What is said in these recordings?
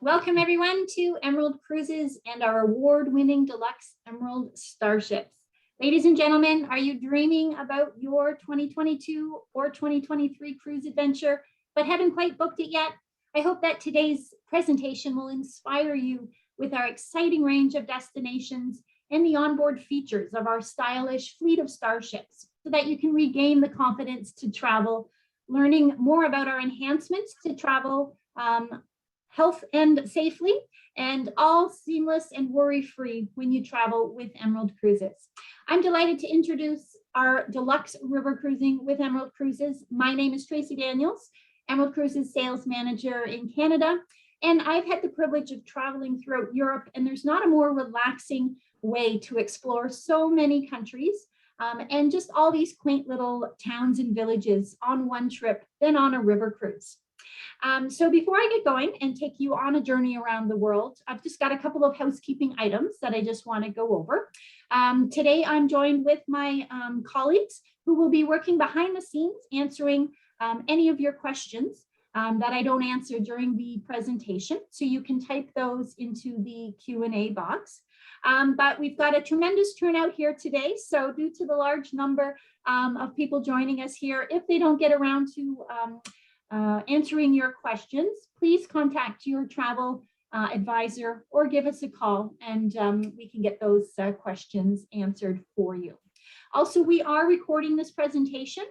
Welcome everyone to Emerald Cruises and our award-winning deluxe Emerald Starships. Ladies and gentlemen, are you dreaming about your 2022 or 2023 cruise adventure, but haven't quite booked it yet? I hope that today's presentation will inspire you with our exciting range of destinations and the onboard features of our stylish fleet of starships so that you can regain the confidence to travel, learning more about our enhancements to travel health and safely, and all seamless and worry-free when you travel with Emerald Cruises. I'm delighted to introduce our deluxe river cruising with Emerald Cruises. My name is Tracy Daniels, Emerald Cruises sales manager in Canada, and I've had the privilege of traveling throughout Europe, and there's not a more relaxing way to explore so many countries and just all these quaint little towns and villages on one trip than on a river cruise. So before I get going and take you on a journey around the world, I've just got a couple of housekeeping items that I just want to go over. Today, I'm joined with my colleagues who will be working behind the scenes, answering any of your questions that I don't answer during the presentation. So you can type those into the Q&A box. But we've got a tremendous turnout here today. So due to the large number of people joining us here, if they don't get around to answering your questions, please contact your travel advisor or give us a call, and we can get those questions answered for you. Also, we are recording this presentation,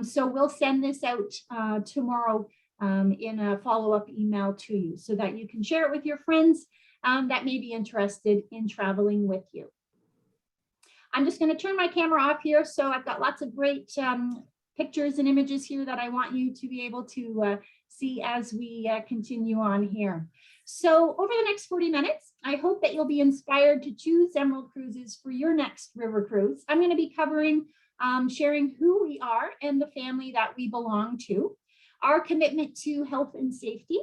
so we'll send this out tomorrow in a follow-up email to you so that you can share it with your friends that may be interested in traveling with you. I'm just going to turn my camera off here, so I've got lots of great pictures and images here that I want you to be able to see as we continue on here. So over the next 40 minutes, I hope that you'll be inspired to choose Emerald Cruises for your next river cruise. I'm going to be covering, sharing who we are and the family that we belong to, our commitment to health and safety,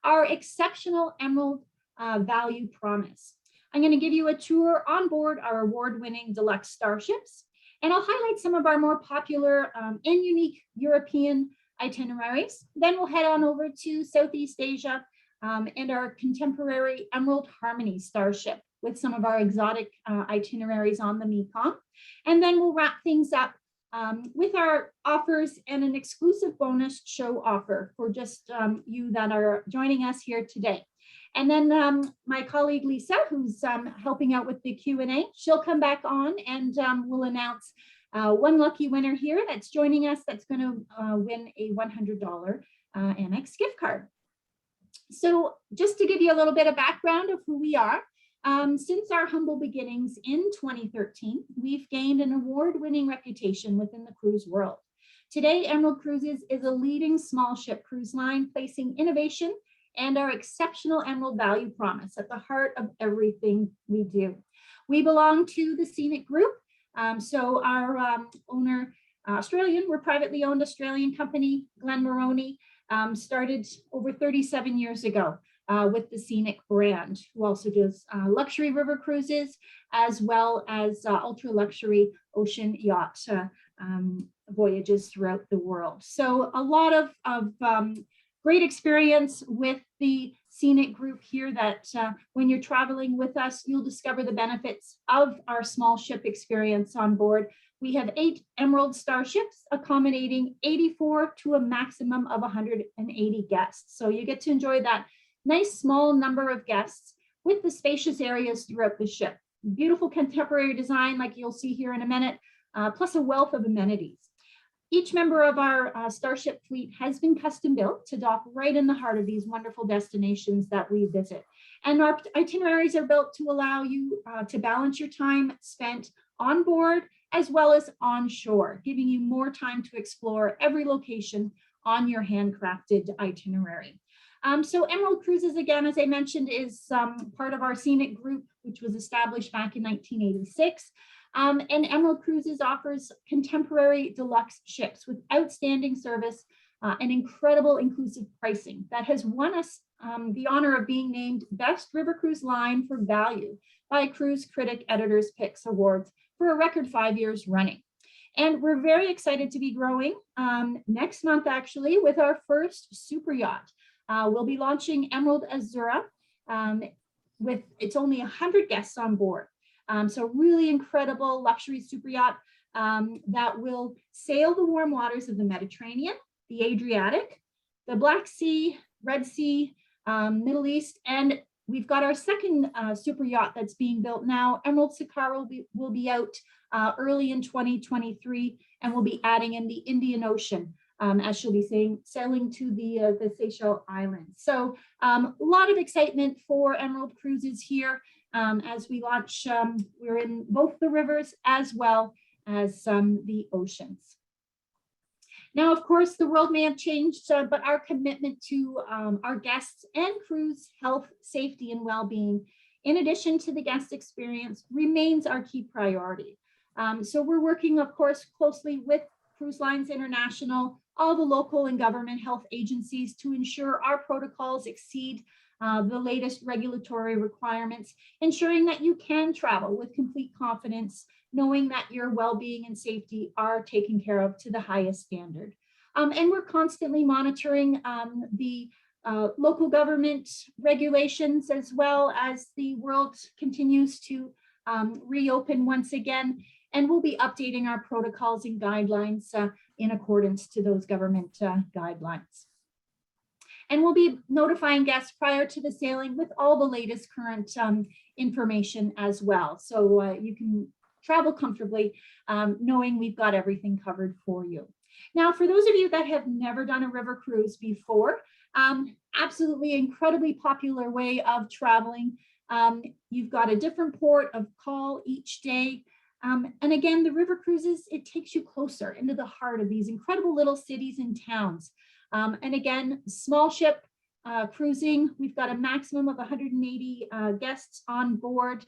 our exceptional Emerald value promise. I'm going to give you a tour on board our award-winning deluxe starships, and I'll highlight some of our more popular and unique European itineraries. Then we'll head on over to Southeast Asia and our contemporary Emerald Harmony starship with some of our exotic itineraries on the Mekong. And then we'll wrap things up with our offers and an exclusive bonus show offer for just you that are joining us here today. And then my colleague Lisa, who's helping out with the Q&A, she'll come back on and we'll announce one lucky winner here that's joining us that's going to win a $100 Amex gift card. So just to give you a little bit of background of who we are, since our humble beginnings in 2013, we've gained an award-winning reputation within the cruise world. Today, Emerald Cruises is a leading small ship cruise line, placing innovation and our exceptional Emerald value promise at the heart of everything we do. We belong to the Scenic Group. So our owner, Australian, we're privately owned Australian company, Glenn Moroney, started over 37 years ago with the Scenic brand, who also does luxury river cruises, as well as ultra luxury ocean yacht voyages throughout the world. So a lot of great experience with the Scenic Group here that when you're traveling with us, you'll discover the benefits of our small ship experience on board. We have 8 Emerald starships accommodating 84 to a maximum of 180 guests. So you get to enjoy that nice small number of guests with the spacious areas throughout the ship. Beautiful contemporary design like you'll see here in a minute, plus a wealth of amenities. Each member of our starship fleet has been custom built to dock right in the heart of these wonderful destinations that we visit. And our itineraries are built to allow you to balance your time spent on board as well as on shore, giving you more time to explore every location on your handcrafted itinerary. So Emerald Cruises, again, as I mentioned, is part of our Scenic Group, which was established back in 1986. And Emerald Cruises offers contemporary deluxe ships with outstanding service and incredible inclusive pricing that has won us the honor of being named Best River Cruise Line for Value by Cruise Critic Editors' Picks Awards for a record 5 years running. And we're very excited to be growing next month, actually, with our first super yacht. we'll be launching Emerald Azura with, it's only 100 guests on board. So really incredible luxury super yacht that will sail the warm waters of the Mediterranean, the Adriatic, the Black Sea, Red Sea, Middle East, and we've got our second super yacht that's being built now. Emerald Sakar will be out early in 2023, and we'll be adding in the Indian Ocean as she'll be sailing to the Seychelles Islands. So a lot of excitement for Emerald Cruises here as we launch. We're in both the rivers as well as the oceans. Now, of course, the world may have changed, but our commitment to our guests and crew's health, safety, and well-being, in addition to the guest experience, remains our key priority. So we're working, of course, closely with Cruise Lines International, all the local and government health agencies to ensure our protocols exceed the latest regulatory requirements, ensuring that you can travel with complete confidence, knowing that your well-being and safety are taken care of to the highest standard. And we're constantly monitoring the local government regulations as well as the world continues to reopen once again. And we'll be updating our protocols and guidelines in accordance to those government guidelines. And we'll be notifying guests prior to the sailing with all the latest current information as well. So you can travel comfortably knowing we've got everything covered for you. Now, for those of you that have never done a river cruise before, absolutely incredibly popular way of traveling. You've got a different port of call each day. And again, the river cruises, it takes you closer into the heart of these incredible little cities and towns. And again, small ship cruising, we've got a maximum of 180 guests on board.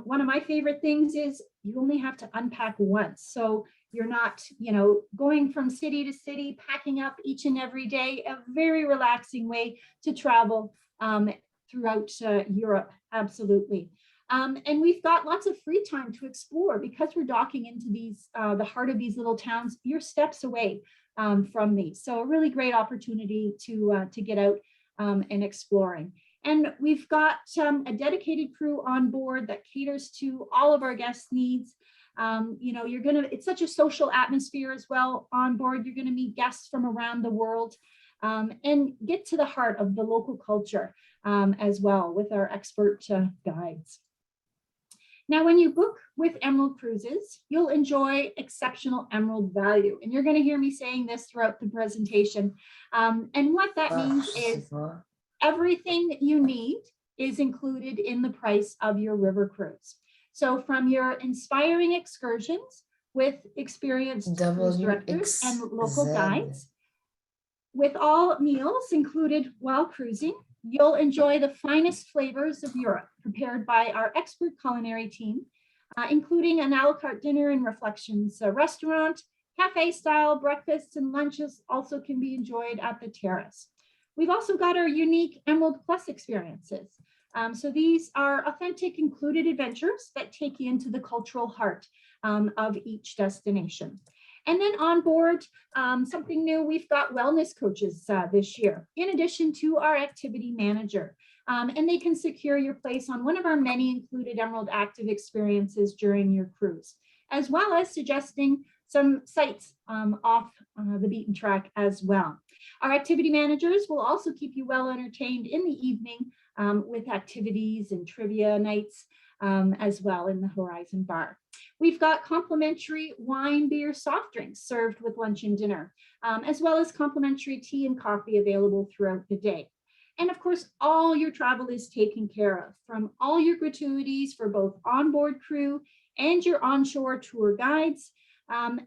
One of my favorite things is you only have to unpack once. So you're not, going from city to city, packing up each and every day, a very relaxing way to travel throughout Europe, absolutely. And we've got lots of free time to explore because we're docking into these, the heart of these little towns. You're steps away from these. So a really great opportunity to get out and exploring. And we've got a dedicated crew on board that caters to all of our guests' needs. It's such a social atmosphere as well on board. You're gonna meet guests from around the world and get to the heart of the local culture as well with our expert guides. Now, when you book with Emerald Cruises, you'll enjoy exceptional Emerald value. And you're going to hear me saying this throughout the presentation. And what that means is everything you need is included in the price of your river cruise. So from your inspiring excursions with experienced cruise directors and local guides, with all meals included while cruising, you'll enjoy the finest flavors of Europe prepared by our expert culinary team, including an a la carte dinner and reflections restaurant, cafe style breakfasts and lunches also can be enjoyed at the terrace. We've also got our unique Emerald Plus experiences. So these are authentic included adventures that take you into the cultural heart of each destination. And then on board, something new, we've got wellness coaches this year, in addition to our activity manager. And they can secure your place on one of our many included Emerald Active experiences during your cruise, as well as suggesting some sites off the beaten track as well. Our activity managers will also keep you well entertained in the evening with activities and trivia nights as well in the Horizon Bar. We've got complimentary wine, beer, soft drinks served with lunch and dinner, as well as complimentary tea and coffee available throughout the day. And of course, all your travel is taken care of, from all your gratuities for both onboard crew and your onshore tour guides,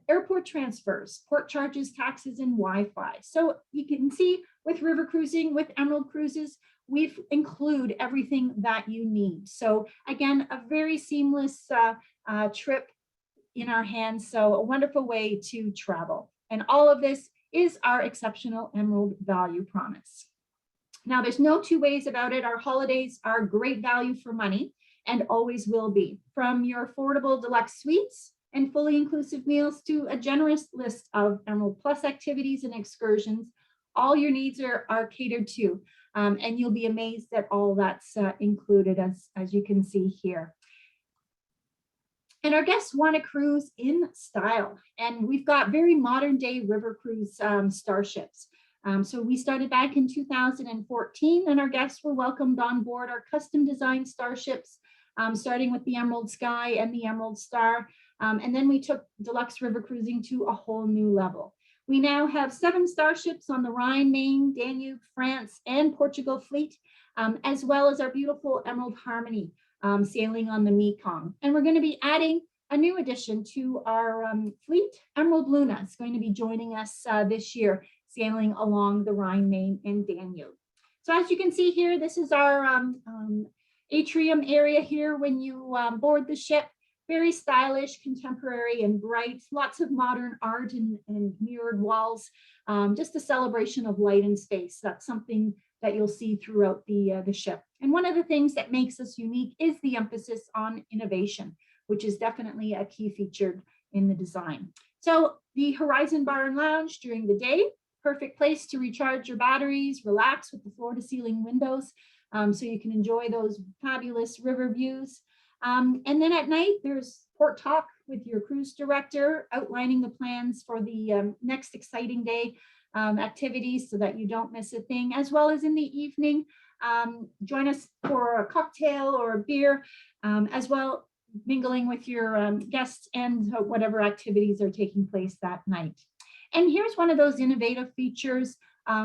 airport transfers, port charges, taxes, and Wi-Fi. So you can see with river cruising, with Emerald Cruises, we've include everything that you need. So again, a very seamless trip in our hands. So a wonderful way to travel. And all of this is our exceptional Emerald value promise. Now, there's no two ways about it. Our holidays are great value for money and always will be. From your affordable deluxe suites and fully inclusive meals to a generous list of Emerald Plus activities and excursions, all your needs are catered to. And you'll be amazed at all that's included as you can see here. And our guests want to cruise in style. And we've got very modern day river cruise starships. So we started back in 2014 and our guests were welcomed on board our custom designed starships, starting with the Emerald Sky and the Emerald Star. And then we took deluxe river cruising to a whole new level. We now have 7 starships on the Rhine, Maine, Danube, France, and Portugal fleet, as well as our beautiful Emerald Harmony sailing on the Mekong. And we're going to be adding a new addition to our fleet. Emerald Luna is going to be joining us this year, sailing along the Rhine, Maine, and Danube. So as you can see here, this is our atrium area here when you board the ship. Very stylish, contemporary, and bright. Lots of modern art and mirrored walls. Just a celebration of light and space. That's something that you'll see throughout the ship. And one of the things that makes us unique is the emphasis on innovation, which is definitely a key feature in the design. So the Horizon Bar and Lounge during the day, perfect place to recharge your batteries, relax with the floor to ceiling windows, so you can enjoy those fabulous river views. And then at night, there's port talk with your cruise director, outlining the plans for the next exciting day activities so that you don't miss a thing, as well as in the evening, join us for a cocktail or a beer, as well, mingling with your guests and whatever activities are taking place that night. And here's one of those innovative features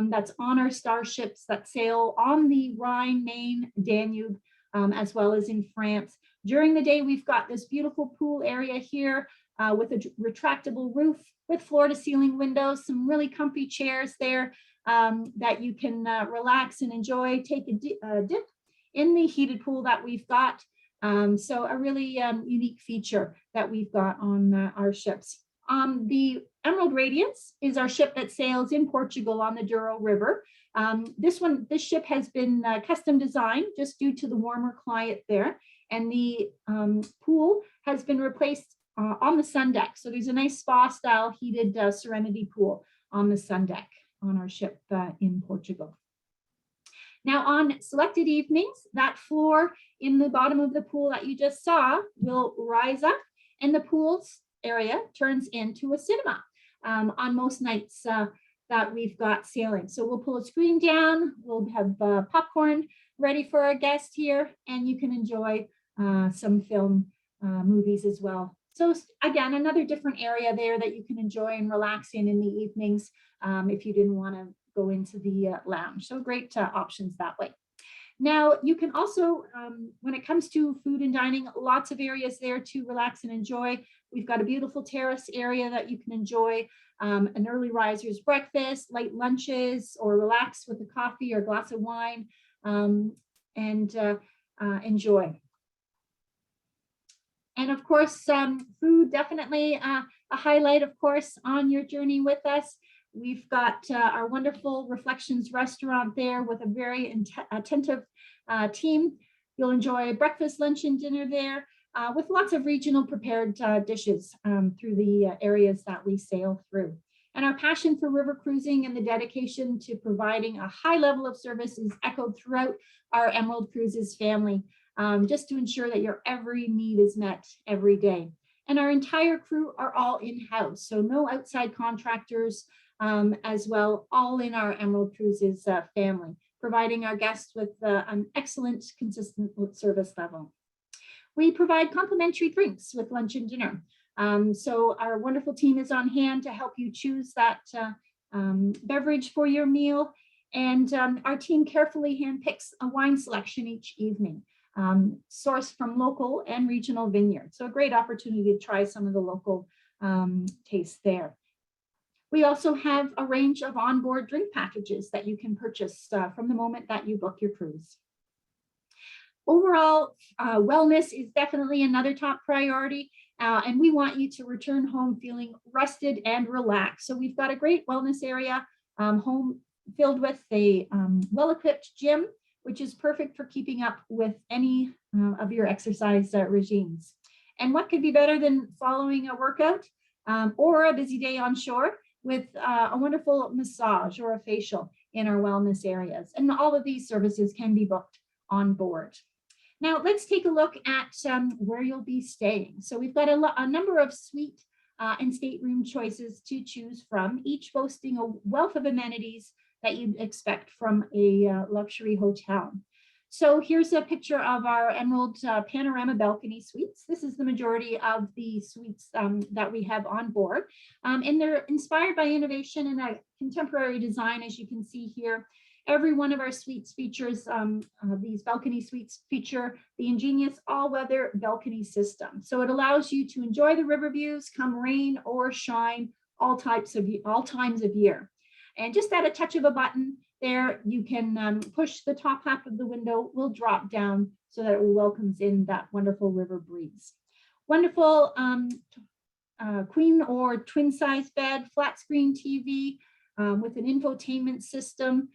that's on our starships that sail on the Rhine, Maine, Danube, as well as in France. During the day, we've got this beautiful pool area here with a retractable roof with floor to ceiling windows, some really comfy chairs there that you can relax and enjoy, take a dip in the heated pool that we've got. So a really unique feature that we've got on our ships. The Emerald Radiance is our ship that sails in Portugal on the Douro River. This ship has been custom designed just due to the warmer climate there. And the pool has been replaced on the sun deck. So there's a nice spa style heated Serenity pool on the sun deck on our ship in Portugal. Now on selected evenings, that floor in the bottom of the pool that you just saw will rise up and the pool's area turns into a cinema on most nights that we've got sailing. So we'll pull a screen down, we'll have popcorn ready for our guest here, and you can enjoy some film movies as well. So again, another different area there that you can enjoy and relax in the evenings if you didn't want to go into the lounge. So great options that way. Now, you can also, when it comes to food and dining, lots of areas there to relax and enjoy. We've got a beautiful terrace area that you can enjoy, an early riser's breakfast, light lunches, or relax with a coffee or glass of wine and enjoy. And of course, food, definitely a highlight, of course, on your journey with us. We've got our wonderful Reflections restaurant there with a very attentive team. You'll enjoy breakfast, lunch, and dinner there with lots of regional prepared dishes through the areas that we sail through. And our passion for river cruising and the dedication to providing a high level of service is echoed throughout our Emerald Cruises family, just to ensure that your every need is met every day. And our entire crew are all in-house, so no outside contractors as well, all in our Emerald Cruises family, providing our guests with an excellent, consistent service level. We provide complimentary drinks with lunch and dinner. So our wonderful team is on hand to help you choose that beverage for your meal. And our team carefully handpicks a wine selection each evening, sourced from local and regional vineyards. So a great opportunity to try some of the local tastes there. We also have a range of onboard drink packages that you can purchase from the moment that you book your cruise. Overall, wellness is definitely another top priority, and we want you to return home feeling rested and relaxed. So we've got a great wellness area home filled with a well-equipped gym, which is perfect for keeping up with any of your exercise regimes. And what could be better than following a workout or a busy day on shore with a wonderful massage or a facial in our wellness areas. And all of these services can be booked on board. Now let's take a look at where you'll be staying. So we've got a number of suite and stateroom choices to choose from, each boasting a wealth of amenities that you'd expect from a luxury hotel. So here's a picture of our Emerald Panorama Balcony Suites. This is the majority of the suites that we have on board. And they're inspired by innovation and a contemporary design, as you can see here. Every one of our suites features, these balcony suites feature the ingenious all-weather balcony system. So it allows you to enjoy the river views, come rain or shine, all times of year. And just at a touch of a button there, you can push the top half of the window will drop down so that it welcomes in that wonderful river breeze. Wonderful queen or twin size bed, flat screen TV with an infotainment system.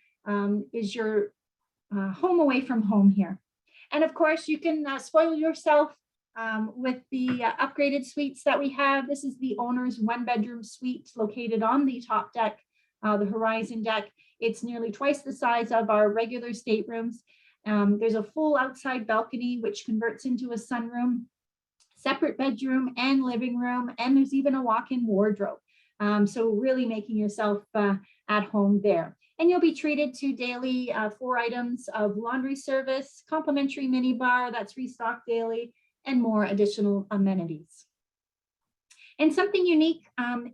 Is your home away from home here. And of course, you can spoil yourself with the upgraded suites that we have. This is the owner's 1-bedroom suite located on the top deck, the Horizon deck. It's nearly twice the size of our regular staterooms. There's a full outside balcony, which converts into a sunroom, separate bedroom and living room, and there's even a walk-in wardrobe. So really making yourself at home there. And you'll be treated to daily 4 items of laundry service, complimentary mini bar that's restocked daily, and more additional amenities. And something unique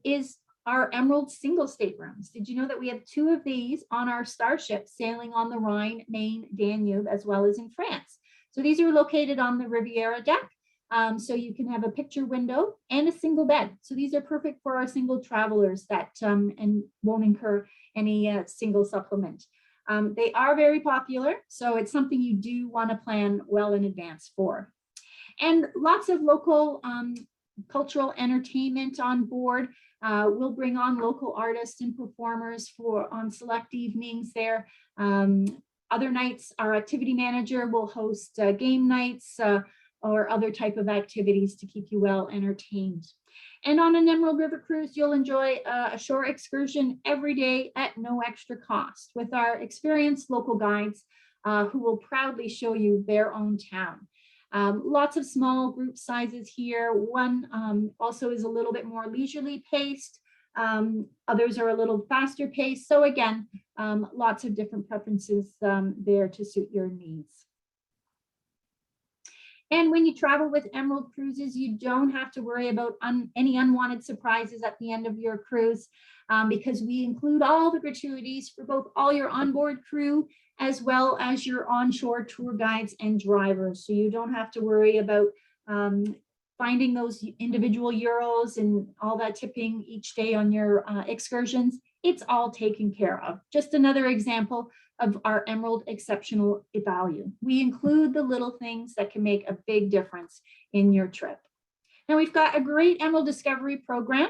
is our Emerald single staterooms. Did you know that we have 2 of these on our Starship sailing on the Rhine, Main, Danube, as well as in France? So these are located on the Riviera deck. So you can have a picture window and a single bed. So these are perfect for our single travelers that and won't incur any single supplement. They are very popular, so it's something you do want to plan well in advance for. And lots of local cultural entertainment on board. We'll bring on local artists and performers on select evenings there. Other nights, our activity manager will host game nights, or other type of activities to keep you well entertained. And on an Emerald River cruise, you'll enjoy a shore excursion every day at no extra cost with our experienced local guides who will proudly show you their own town. Lots of small group sizes here. One also is a little bit more leisurely paced. Others are a little faster paced. So again, lots of different preferences there to suit your needs. And when you travel with Emerald Cruises, you don't have to worry about any unwanted surprises at the end of your cruise because we include all the gratuities for both all your onboard crew as well as your onshore tour guides and drivers. So you don't have to worry about finding those individual euros and all that tipping each day on your excursions. It's all taken care of. Just another example of our Emerald exceptional value. We include the little things that can make a big difference in your trip. Now we've got a great Emerald Discovery program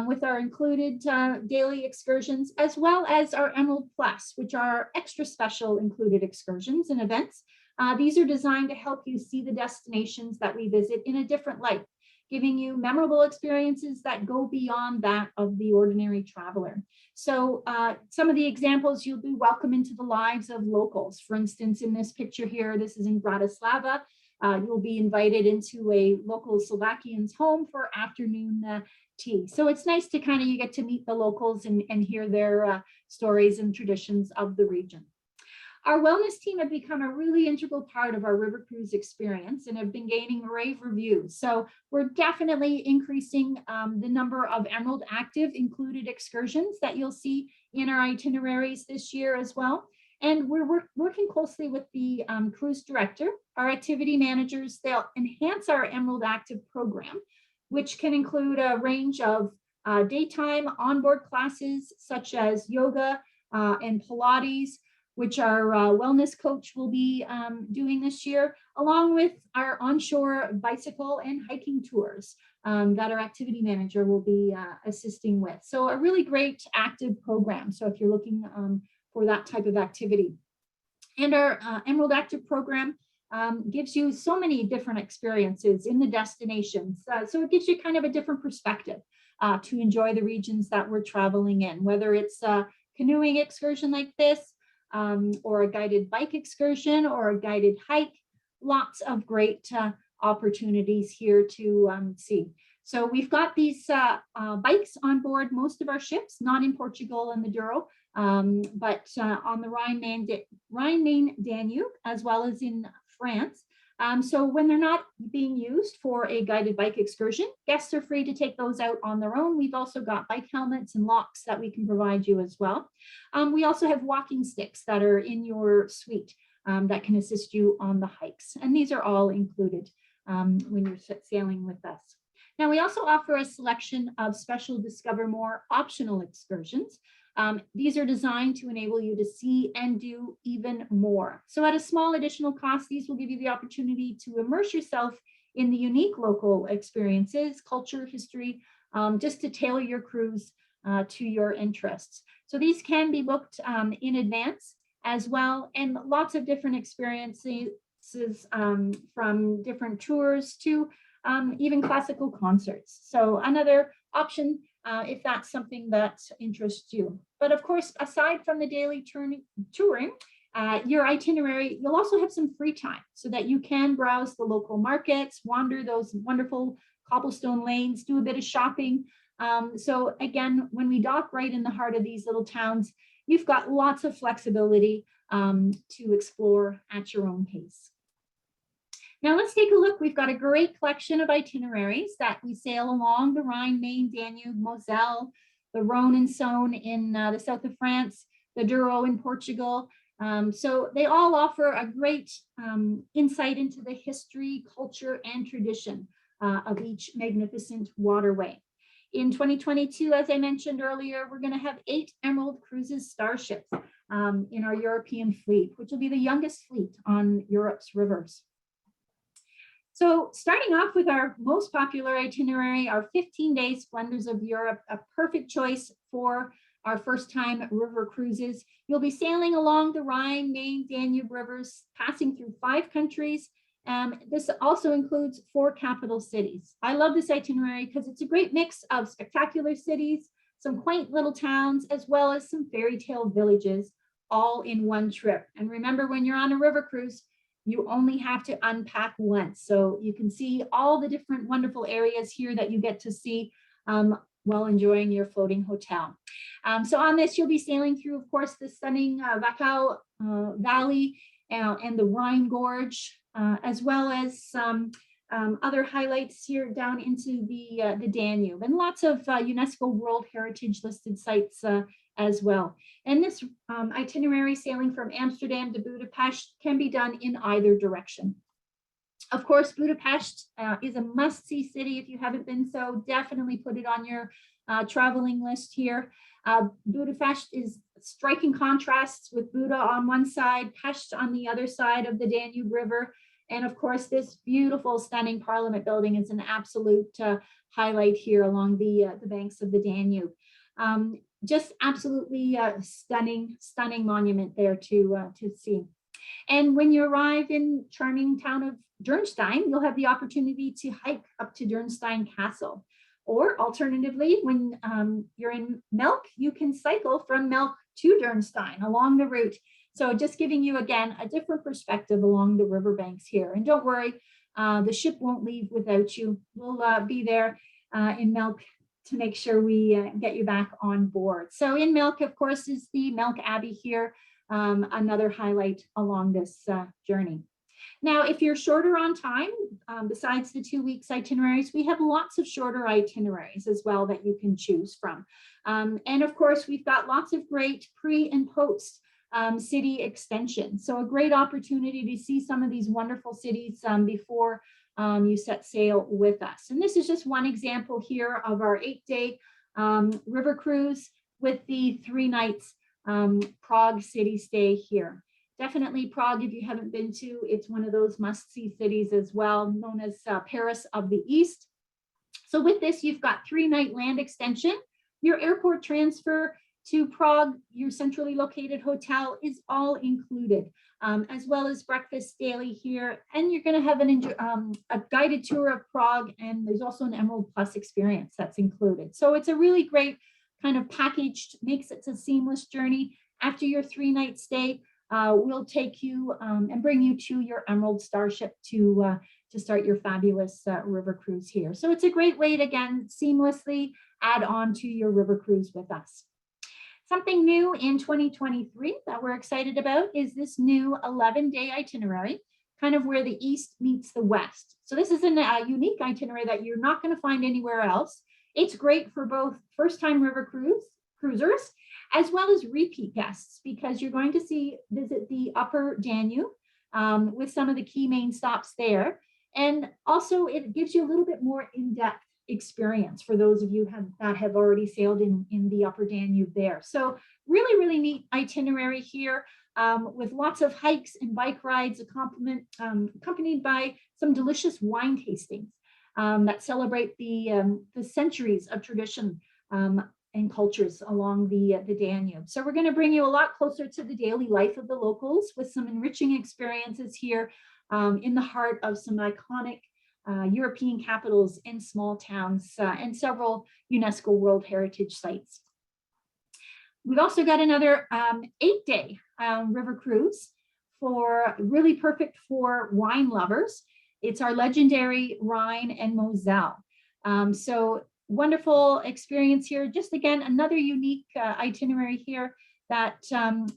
with our included daily excursions, as well as our Emerald Plus, which are extra special included excursions and events. These are designed to help you see the destinations that we visit in a different light, giving you memorable experiences that go beyond that of the ordinary traveler. So some of the examples, you'll be welcome into the lives of locals. For instance, in this picture here, this is in Bratislava. You'll be invited into a local Slovakian's home for afternoon tea. So it's nice to you get to meet the locals and hear their stories and traditions of the region. Our wellness team have become a really integral part of our river cruise experience and have been gaining rave reviews. So we're definitely increasing the number of Emerald Active included excursions that you'll see in our itineraries this year as well. And we're working closely with the cruise director, our activity managers. They'll enhance our Emerald Active program, which can include a range of daytime onboard classes such as yoga and Pilates, which our wellness coach will be doing this year, along with our onshore bicycle and hiking tours that our activity manager will be assisting with. So a really great active program. So if you're looking for that type of activity. And our Emerald Active program gives you so many different experiences in the destinations. So it gives you kind of a different perspective to enjoy the regions that we're traveling in, whether it's a canoeing excursion like this, or a guided bike excursion or a guided hike. Lots of great opportunities here to see. So we've got these bikes on board most of our ships, not in Portugal and the Douro, but on the Rhine-Main Danube, as well as in France. So when they're not being used for a guided bike excursion, guests are free to take those out on their own. We've also got bike helmets and locks that we can provide you as well. We also have walking sticks that are in your suite that can assist you on the hikes. And these are all included when you're sailing with us. Now, we also offer a selection of special Discover More optional excursions. These are designed to enable you to see and do even more. So at a small additional cost, these will give you the opportunity to immerse yourself in the unique local experiences, culture, history, just to tailor your cruise to your interests. So these can be booked in advance as well, and lots of different experiences from different tours to even classical concerts. So another option if that's something that interests you. But of course, aside from the daily touring, your itinerary, you'll also have some free time so that you can browse the local markets, wander those wonderful cobblestone lanes, do a bit of shopping. So again, when we dock right in the heart of these little towns, you've got lots of flexibility to explore at your own pace. Now let's take a look. We've got a great collection of itineraries that we sail along the Rhine, Main, Danube, Moselle, the Rhone and Saône in the south of France, the Douro in Portugal. So they all offer a great insight into the history, culture, and tradition of each magnificent waterway. In 2022, as I mentioned earlier, we're going to have 8 Emerald Cruises starships in our European fleet, which will be the youngest fleet on Europe's rivers. So starting off with our most popular itinerary, our 15-day Splendors of Europe, a perfect choice for our first-time river cruises. You'll be sailing along the Rhine, Main, Danube rivers, passing through 5 countries. This also includes 4 capital cities. I love this itinerary because it's a great mix of spectacular cities, some quaint little towns, as well as some fairy tale villages, all in one trip. And remember, when you're on a river cruise, you only have to unpack once. So you can see all the different wonderful areas here that you get to see while enjoying your floating hotel. So on this, you'll be sailing through, of course, the stunning Wachau Valley and the Rhine Gorge, as well as some other highlights here down into the Danube, and lots of UNESCO World Heritage listed sites as well. And this itinerary sailing from Amsterdam to Budapest can be done in either direction. Of course, Budapest is a must-see city. If you haven't been so, definitely put it on your traveling list here. Budapest is striking contrasts with Buda on one side, Pest on the other side of the Danube River. And of course, this beautiful, stunning Parliament building is an absolute highlight here along the banks of the Danube. Just absolutely stunning monument there to see. And when you arrive in charming town of Dürnstein, you'll have the opportunity to hike up to Dürnstein Castle. Or alternatively, when you're in Melk, you can cycle from Melk to Dürnstein along the route. So just giving you, again, a different perspective along the riverbanks here. And don't worry, the ship won't leave without you. We'll be there in Melk to make sure we get you back on board. So in Melk, of course, is the Melk Abbey here, another highlight along this journey. Now, if you're shorter on time, besides the 2 weeks itineraries, we have lots of shorter itineraries as well that you can choose from. And of course, we've got lots of great pre and post city extensions. So a great opportunity to see some of these wonderful cities before you set sail with us. And this is just one example here of our 8-day river cruise with the 3 nights Prague city stay here. Definitely Prague, if you haven't been to, it's one of those must-see cities as well, known as Paris of the East. So with this, you've got 3-night land extension, your airport transfer, to Prague, your centrally located hotel is all included, as well as breakfast daily here. And you're going to have a guided tour of Prague, and there's also an Emerald Plus experience that's included. So it's a really great kind of packaged, makes it a seamless journey. After your 3-night stay, we'll take you and bring you to your Emerald Starship to start your fabulous river cruise here. So it's a great way to, again, seamlessly add on to your river cruise with us. Something new in 2023 that we're excited about is this new 11-day itinerary, kind of where the East meets the West. So this is a unique itinerary that you're not going to find anywhere else. It's great for both first-time river cruisers as well as repeat guests, because you're going to visit the upper Danube with some of the key main stops there. And also it gives you a little bit more in-depth experience for those of you that have already sailed in the upper Danube there. So really, really neat itinerary here with lots of hikes and bike rides accompanied by some delicious wine tastings that celebrate the centuries of tradition and cultures along the Danube. So we're going to bring you a lot closer to the daily life of the locals with some enriching experiences here in the heart of some iconic European capitals and small towns and several UNESCO World Heritage Sites. We've also got another 8-day river cruise really perfect for wine lovers. It's our legendary Rhine and Moselle. So wonderful experience here. Just again, another unique itinerary here that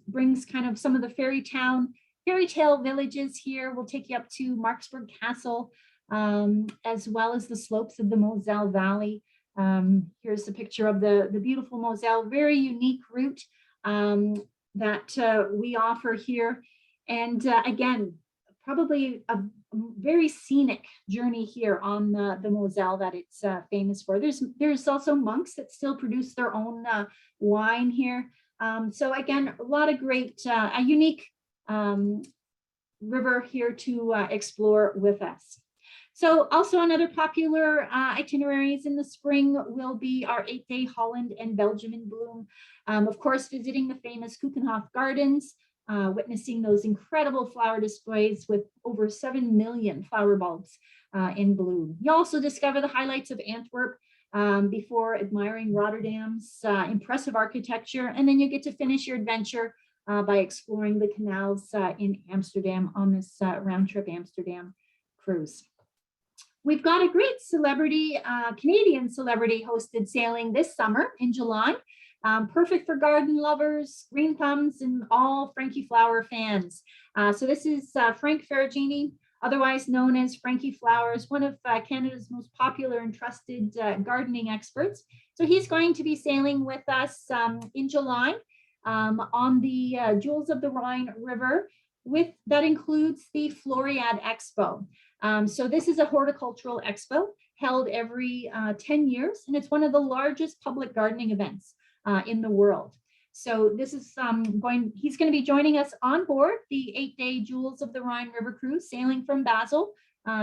brings kind of some of the fairy tale villages here. We'll take you up to Marksburg Castle, as well as the slopes of the Moselle Valley. Here's a picture of the beautiful Moselle, very unique route that we offer here. And again, probably a very scenic journey here on the Moselle that it's famous for. There's also monks that still produce their own wine here. So again, a lot of great, a unique river here to explore with us. So also another popular itineraries in the spring will be our 8-day Holland and Belgium in bloom. Of course, visiting the famous Keukenhof Gardens, witnessing those incredible flower displays with over 7 million flower bulbs in bloom. You also discover the highlights of Antwerp before admiring Rotterdam's impressive architecture, and then you get to finish your adventure by exploring the canals in Amsterdam on this round trip Amsterdam cruise. We've got a great Canadian celebrity hosted sailing this summer in July. Perfect for garden lovers, green thumbs, and all Frankie Flower fans. So this is Frank Ferragini, otherwise known as Frankie Flowers, one of Canada's most popular and trusted gardening experts. So he's going to be sailing with us in July on the Jewels of the Rhine River. That includes the Floriade Expo. So this is a horticultural expo held every 10 years, and it's one of the largest public gardening events in the world. So this is he's going to be joining us on board the 8-day Jewels of the Rhine River cruise, sailing from Basel,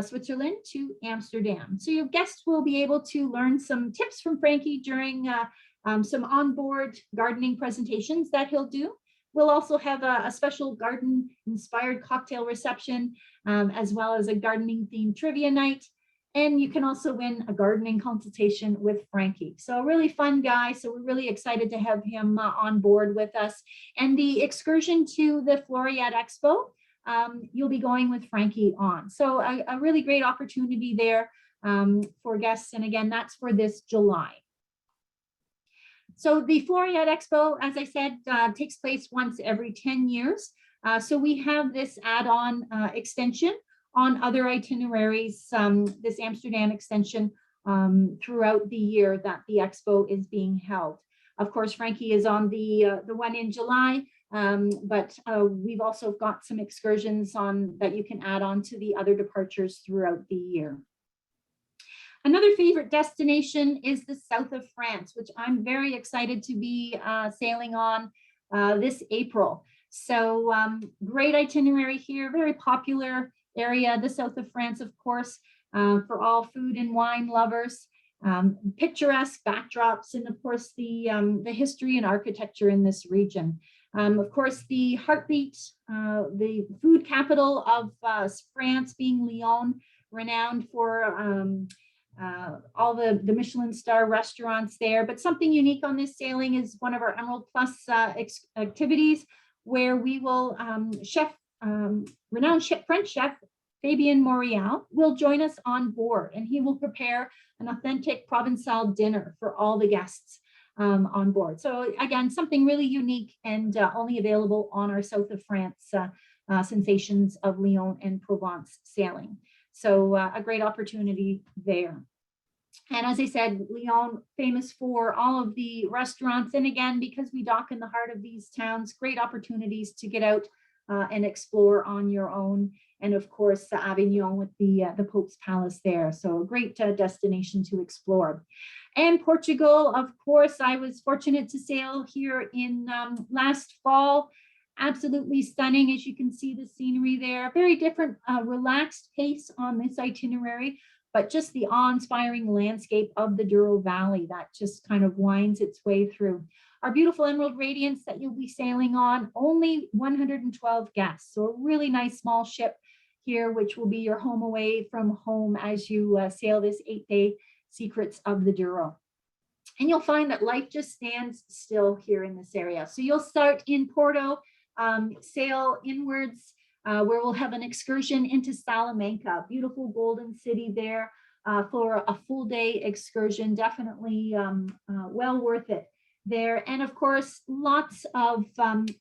Switzerland to Amsterdam. So your guests will be able to learn some tips from Frankie during some onboard gardening presentations that he'll do. We'll also have a special garden-inspired cocktail reception, as well as a gardening-themed trivia night. And you can also win a gardening consultation with Frankie. So a really fun guy. So we're really excited to have him on board with us. And the excursion to the Floriade Expo, you'll be going with Frankie on. So a really great opportunity there for guests. And again, that's for this July. So the Floriade Expo, as I said, takes place once every 10 years. So we have this add-on extension on other itineraries, this Amsterdam extension throughout the year that the expo is being held. Of course, Frankie is on the one in July, but we've also got some excursions that you can add on to the other departures throughout the year. Another favorite destination is the south of France, which I'm very excited to be sailing on this April. So great itinerary here, very popular area, the south of France, of course, for all food and wine lovers. picturesque backdrops, and of course the history and architecture in this region. Of course, the heartbeat, the food capital of France being Lyon, renowned for all the Michelin star restaurants there. But something unique on this sailing is one of our Emerald Plus activities, where we will renowned French chef Fabien Morial will join us on board, and he will prepare an authentic Provençal dinner for all the guests on board. So again, something really unique and only available on our South of France Sensations of Lyon and Provence sailing. So a great opportunity there. And as I said, Lyon, famous for all of the restaurants. And again, because we dock in the heart of these towns, great opportunities to get out and explore on your own. And of course, Avignon with the Pope's Palace there. So a great destination to explore. And Portugal, of course, I was fortunate to sail here in last fall. Absolutely stunning, as you can see the scenery there. Very different, relaxed pace on this itinerary, but just the awe-inspiring landscape of the Douro Valley that just kind of winds its way through. Our beautiful Emerald Radiance that you'll be sailing on, only 112 guests. So a really nice small ship here, which will be your home away from home as you sail this 8-day Secrets of the Douro. And you'll find that life just stands still here in this area. So you'll start in Porto, sail inwards, where we'll have an excursion into Salamanca, beautiful golden city there for a full day excursion. Definitely well worth it there. And of course, lots of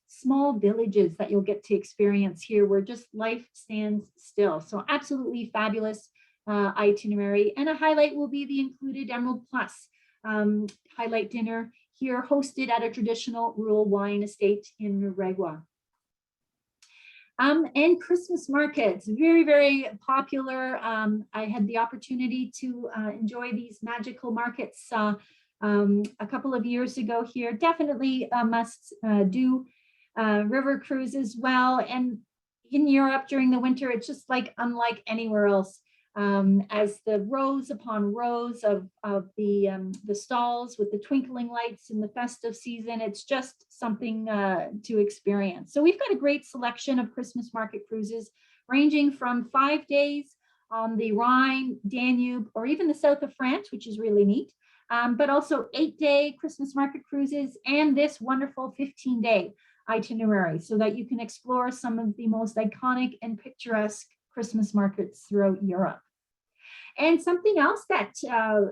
small villages that you'll get to experience here where just life stands still. So absolutely fabulous itinerary. And a highlight will be the included Emerald Plus highlight dinner here, hosted at a traditional rural wine estate in Nicaragua. And Christmas markets, very, very popular. I had the opportunity to enjoy these magical markets a couple of years ago here. Definitely must do river cruise as well. And in Europe during the winter, it's just like unlike anywhere else. As the rows upon rows of the stalls with the twinkling lights in the festive season, it's just something to experience. So we've got a great selection of Christmas market cruises, ranging from 5 days on the Rhine, Danube, or even the south of France, which is really neat, but also 8-day Christmas market cruises and this wonderful 15-day itinerary, so that you can explore some of the most iconic and picturesque Christmas markets throughout Europe. And something else that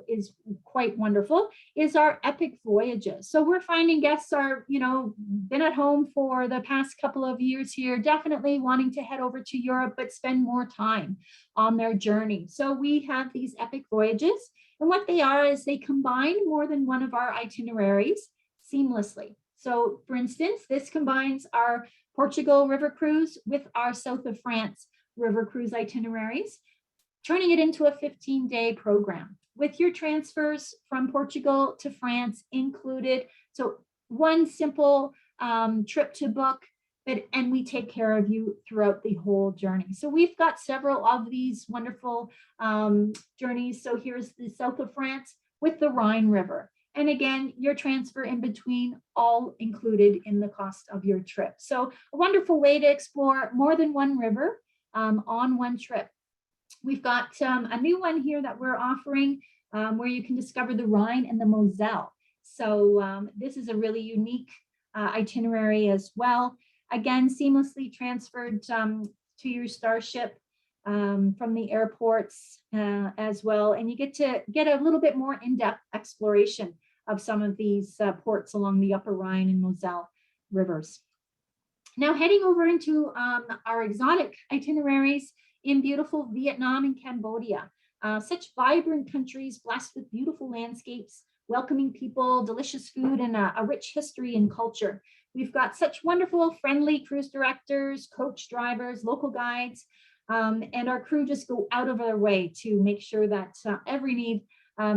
is quite wonderful is our epic voyages. So we're finding guests are, been at home for the past couple of years here, definitely wanting to head over to Europe, but spend more time on their journey. So we have these epic voyages, and what they are is they combine more than one of our itineraries seamlessly. So for instance, this combines our Portugal river cruise with our south of France river cruise itineraries, turning it into a 15-day program with your transfers from Portugal to France included. So one simple trip to book, and we take care of you throughout the whole journey. So we've got several of these wonderful journeys. So here's the south of France with the Rhine River. And again, your transfer in between, all included in the cost of your trip. So a wonderful way to explore more than one river on one trip. We've got a new one here that we're offering where you can discover the Rhine and the Moselle. So this is a really unique itinerary as well. Again, seamlessly transferred to your starship from the airports as well. And you get to get a little bit more in-depth exploration of some of these ports along the upper Rhine and Moselle rivers. Now heading over into our exotic itineraries in beautiful Vietnam and Cambodia. Such vibrant countries blessed with beautiful landscapes, welcoming people, delicious food, and a rich history and culture. We've got such wonderful, friendly cruise directors, coach drivers, local guides, and our crew just go out of their way to make sure that every need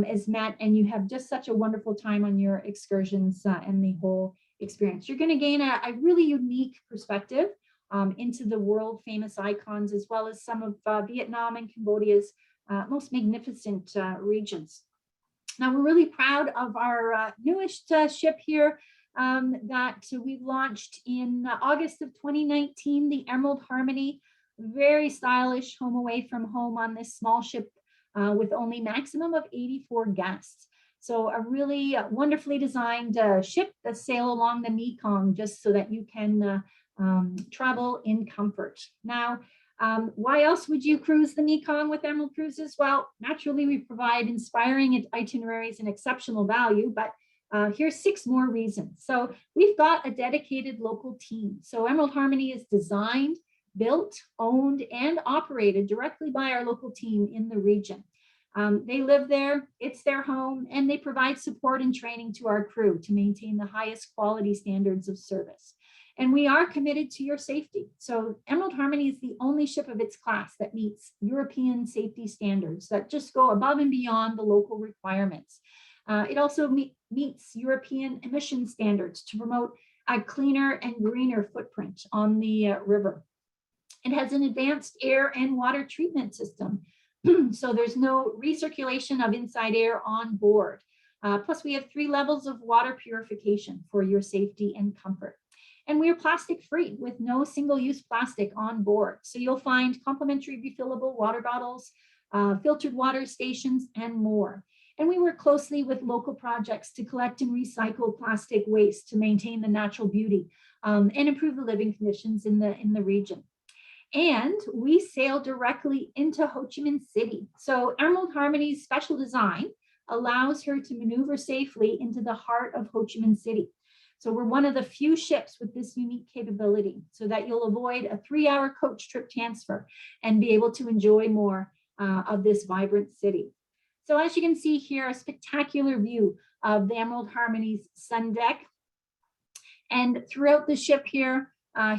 is met, and you have just such a wonderful time on your excursions and the whole experience. You're going to gain a really unique perspective into the world famous icons, as well as some of Vietnam and Cambodia's most magnificent regions. Now, we're really proud of our newest ship here that we launched in August of 2019, the Emerald Harmony. Very stylish home away from home on this small ship with only maximum of 84 guests. So a really wonderfully designed ship that sail along the Mekong just so that you can travel in comfort. Now, why else would you cruise the Mekong with Emerald Cruises? Well, naturally, we provide inspiring itineraries and exceptional value, but here's 6 more reasons. So we've got a dedicated local team. So Emerald Harmony is designed, built, owned, and operated directly by our local team in the region. They live there, it's their home, and they provide support and training to our crew to maintain the highest quality standards of service. And we are committed to your safety. So Emerald Harmony is the only ship of its class that meets European safety standards that just go above and beyond the local requirements. It also meets European emission standards to promote a cleaner and greener footprint on the river. It has an advanced air and water treatment system. So there's no recirculation of inside air on board. Plus, we have 3 levels of water purification for your safety and comfort. And we are plastic free with no single-use plastic on board. So you'll find complimentary refillable water bottles, filtered water stations, and more. And we work closely with local projects to collect and recycle plastic waste to maintain the natural beauty and improve the living conditions in the region. And we sail directly into Ho Chi Minh City. So Emerald Harmony's special design allows her to maneuver safely into the heart of Ho Chi Minh City. So we're one of the few ships with this unique capability so that you'll avoid a 3-hour coach trip transfer and be able to enjoy more of this vibrant city. So as you can see here, a spectacular view of the Emerald Harmony's sun deck. And throughout the ship here,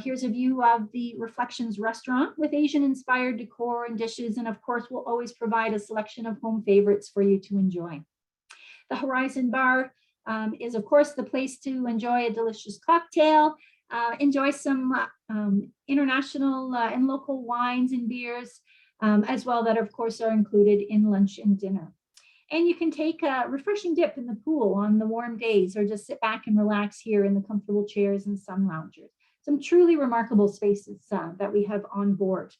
here's a view of the Reflections restaurant with Asian-inspired decor and dishes. And of course, we'll always provide a selection of home favorites for you to enjoy. The Horizon Bar is, of course, the place to enjoy a delicious cocktail, enjoy some international and local wines and beers, as well that, of course, are included in lunch and dinner. And you can take a refreshing dip in the pool on the warm days or just sit back and relax here in the comfortable chairs and sun loungers. Some truly remarkable spaces that we have on board.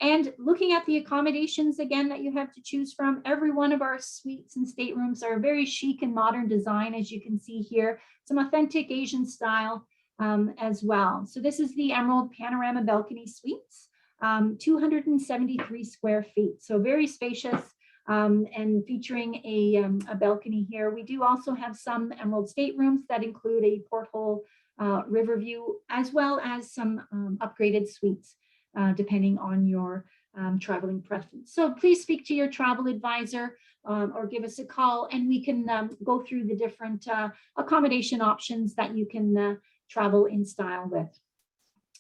And looking at the accommodations again that you have to choose from, every one of our suites and staterooms are very chic and modern design, as you can see here, some authentic Asian style as well. So this is the Emerald Panorama Balcony Suites, 273 square feet. So very spacious and featuring a balcony here. We do also have some Emerald staterooms that include a porthole river view, as well as some upgraded suites. Depending on your traveling preference. So please speak to your travel advisor or give us a call and we can go through the different accommodation options that you can travel in style with.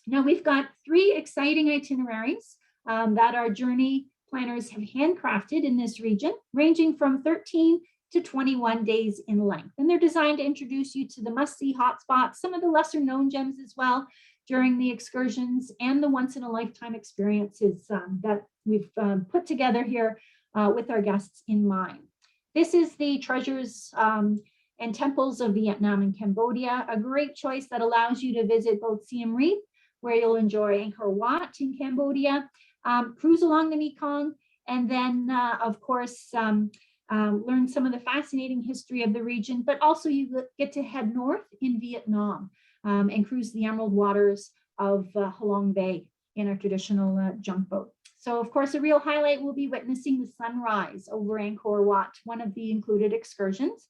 Now we've got 3 exciting itineraries that our journey planners have handcrafted in this region, ranging from 13 to 21 days in length. And they're designed to introduce you to the must-see hotspots, some of the lesser known gems as well, during the excursions and the once-in-a-lifetime experiences that we've put together here with our guests in mind. This is the treasures and temples of Vietnam and Cambodia, a great choice that allows you to visit both Siem Reap, where you'll enjoy Angkor Wat in Cambodia, cruise along the Mekong, and then, of course, learn some of the fascinating history of the region, but also you get to head north in Vietnam. And cruise the emerald waters of Halong Bay in our traditional junk boat. So of course, a real highlight will be witnessing the sunrise over Angkor Wat, one of the included excursions,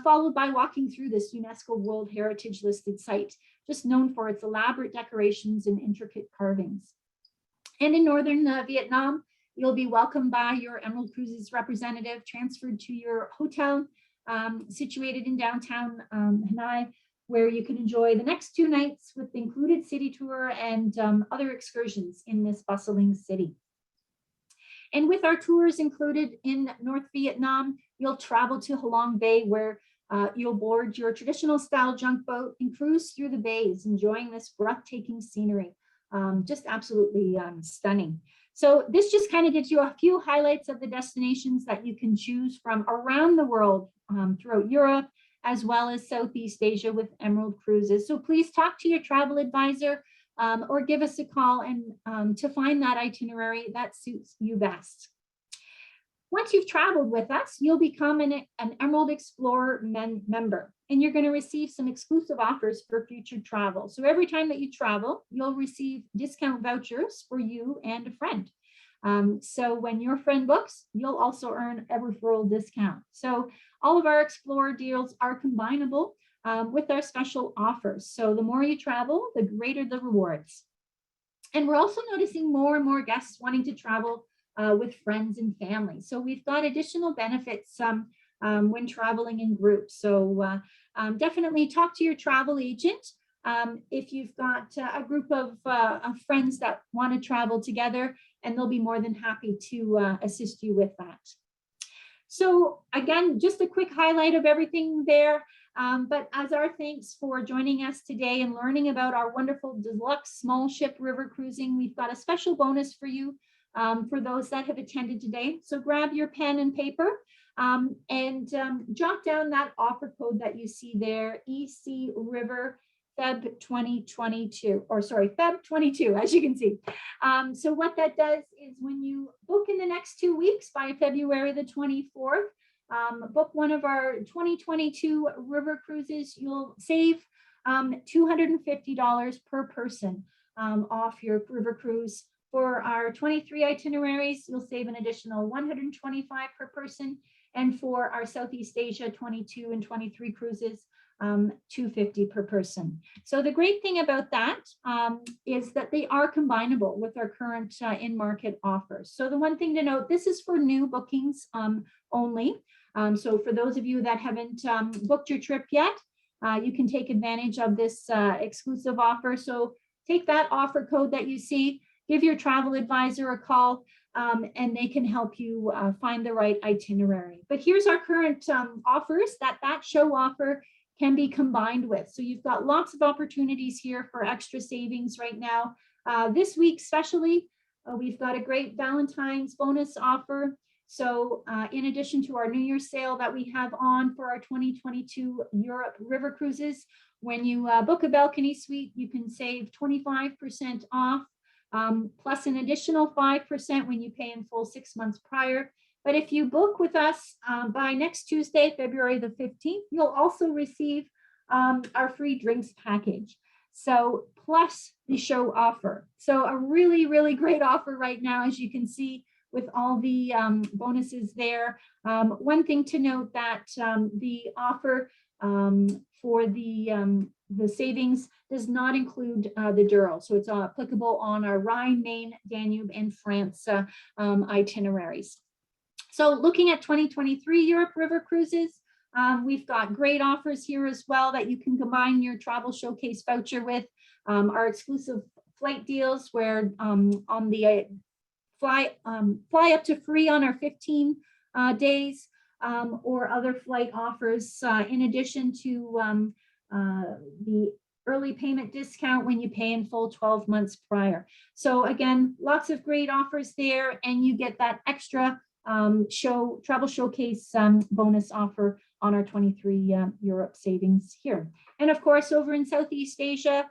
followed by walking through this UNESCO World Heritage listed site, just known for its elaborate decorations and intricate carvings. And in northern Vietnam, you'll be welcomed by your Emerald Cruises representative, transferred to your hotel situated in downtown Hanoi, where you can enjoy the next 2 nights with the included city tour and other excursions in this bustling city. And with our tours included in North Vietnam, you'll travel to Halong Bay, where you'll board your traditional style junk boat and cruise through the bays, enjoying this breathtaking scenery. Just absolutely stunning. So this just kind of gives you a few highlights of the destinations that you can choose from around the world, throughout Europe, as well as Southeast Asia with Emerald Cruises. So please talk to your travel advisor, or give us a call and to find that itinerary that suits you best. Once you've traveled with us, you'll become an Emerald Explorer member, and you're going to receive some exclusive offers for future travel. So every time that you travel, you'll receive discount vouchers for you and a friend. So when your friend books, you'll also earn a referral discount. So all of our Explorer deals are combinable with our special offers. So the more you travel, the greater the rewards. And we're also noticing more and more guests wanting to travel with friends and family. So we've got additional benefits when traveling in groups. So definitely talk to your travel agent if you've got a group of friends that want to travel together, and they'll be more than happy to assist you with that. So again, just a quick highlight of everything there. But as our thanks for joining us today and learning about our wonderful deluxe small ship river cruising, we've got a special bonus for you for those that have attended today. So grab your pen and paper and jot down that offer code that you see there, EC River Feb 2022, or sorry, Feb 22, as you can see. So what that does is when you book in the next 2 weeks by February the 24th, book one of our 2022 river cruises, you'll save $250 per person off your river cruise. For our 23 itineraries, you'll save an additional $125 per person. And for our Southeast Asia 22 and 23 cruises, $250 per person. So the great thing about that is that they are combinable with our current in-market offers. So the one thing to note, this is for new bookings only. So for those of you that haven't booked your trip yet, you can take advantage of this exclusive offer. So take that offer code that you see, give your travel advisor a call, and they can help you find the right itinerary. But here's our current offers that show offer can be combined with. So you've got lots of opportunities here for extra savings right now. This week, especially, we've got a great Valentine's bonus offer. So in addition to our New Year's sale that we have on for our 2022 Europe river cruises, when you book a balcony suite, you can save 25% off, plus an additional 5% when you pay in full 6 months prior. But if you book with us by next Tuesday, February the 15th, you'll also receive our free drinks package. So plus the show offer. So a really, really great offer right now, as you can see, with all the bonuses there. One thing to note that the offer for the savings does not include the Douro. So it's applicable on our Rhine, Main, Danube, and France itineraries. So looking at 2023 Europe River Cruises, we've got great offers here as well that you can combine your travel showcase voucher with. Our exclusive flight deals where on the fly up to free on our 15 days, or other flight offers in addition to the early payment discount when you pay in full 12 months prior. So again, lots of great offers there, and you get that extra travel showcase bonus offer on our 23 Europe savings here. And of course, over in Southeast Asia,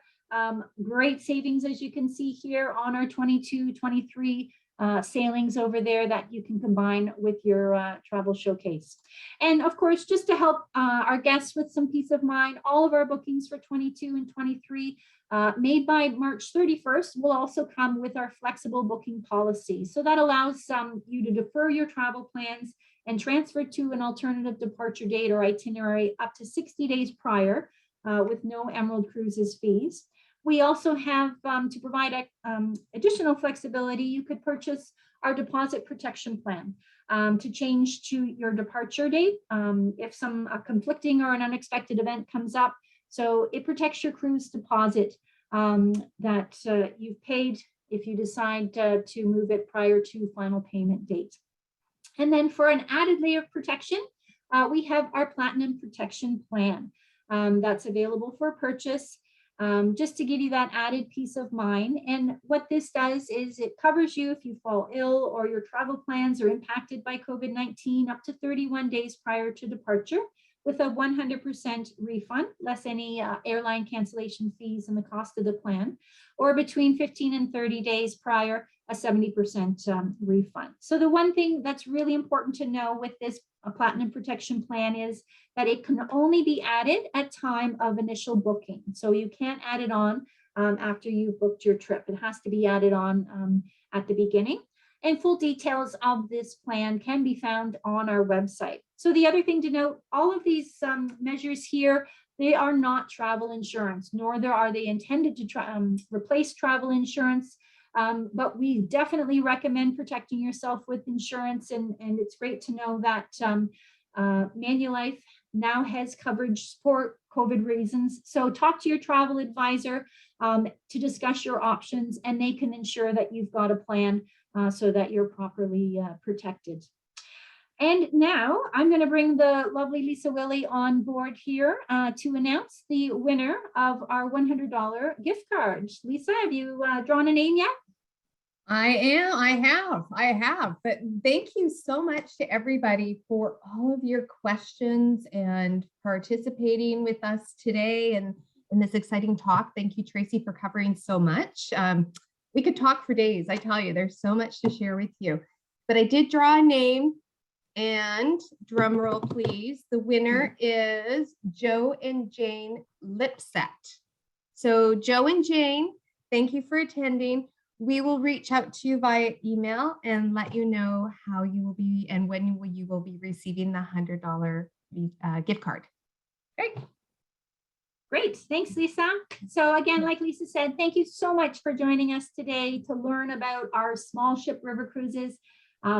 great savings, as you can see here on our 22, 23 sailings over there that you can combine with your travel showcase. And of course, just to help our guests with some peace of mind, all of our bookings for 22 and 23 made by March 31st will also come with our flexible booking policy. So that allows you to defer your travel plans and transfer to an alternative departure date or itinerary up to 60 days prior with no Emerald Cruises fees. We also have, to provide additional flexibility, you could purchase our deposit protection plan to change to your departure date if some conflicting or an unexpected event comes up. So it protects your cruise deposit that you've paid if you decide to move it prior to final payment date. And then for an added layer of protection, we have our Platinum Protection Plan that's available for purchase. just to give you that added peace of mind. And what this does is it covers you if you fall ill or your travel plans are impacted by COVID-19 up to 31 days prior to departure, with a 100% refund, less any airline cancellation fees and the cost of the plan, or between 15 and 30 days prior, a 70% refund. So the one thing that's really important to know with this Platinum Protection Plan is that it can only be added at time of initial booking. So you can't add it on after you've booked your trip. It has to be added on at the beginning. And full details of this plan can be found on our website. So the other thing to note, all of these measures here, they are not travel insurance, nor are they intended to replace travel insurance. But we definitely recommend protecting yourself with insurance. And it's great to know that Manulife now has coverage for COVID reasons. So talk to your travel advisor to discuss your options, and they can ensure that you've got a plan so that you're properly protected. And now I'm going to bring the lovely Lisa Willie on board here to announce the winner of our $100 gift card. Lisa, have you drawn a name yet? I have. But thank you so much to everybody for all of your questions and participating with us today and in this exciting talk. Thank you, Tracy, for covering so much. We could talk for days. I tell you, there's so much to share with you. But I did draw a name, and drum roll, please. The winner is Joe and Jane Lipset. So Joe and Jane, thank you for attending. We will reach out to you via email and let you know how you will be and when you will be receiving the $100 gift card. Great. Great. Thanks, Lisa. So again, like Lisa said, thank you so much for joining us today to learn about our small ship river cruises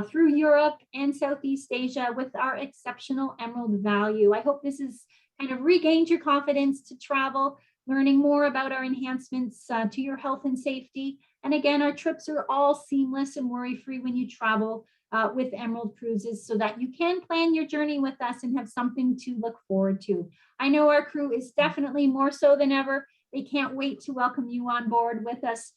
through Europe and Southeast Asia with our exceptional Emerald value. I hope this has kind of regained your confidence to travel, learning more about our enhancements to your health and safety. And again, our trips are all seamless and worry-free when you travel with Emerald Cruises, so that you can plan your journey with us and have something to look forward to. I know our crew is definitely more so than ever. They can't wait to welcome you on board with us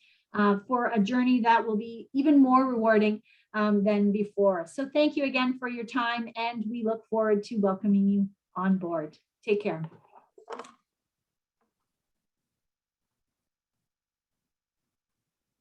for a journey that will be even more rewarding than before. So thank you again for your time, and we look forward to welcoming you on board. Take care.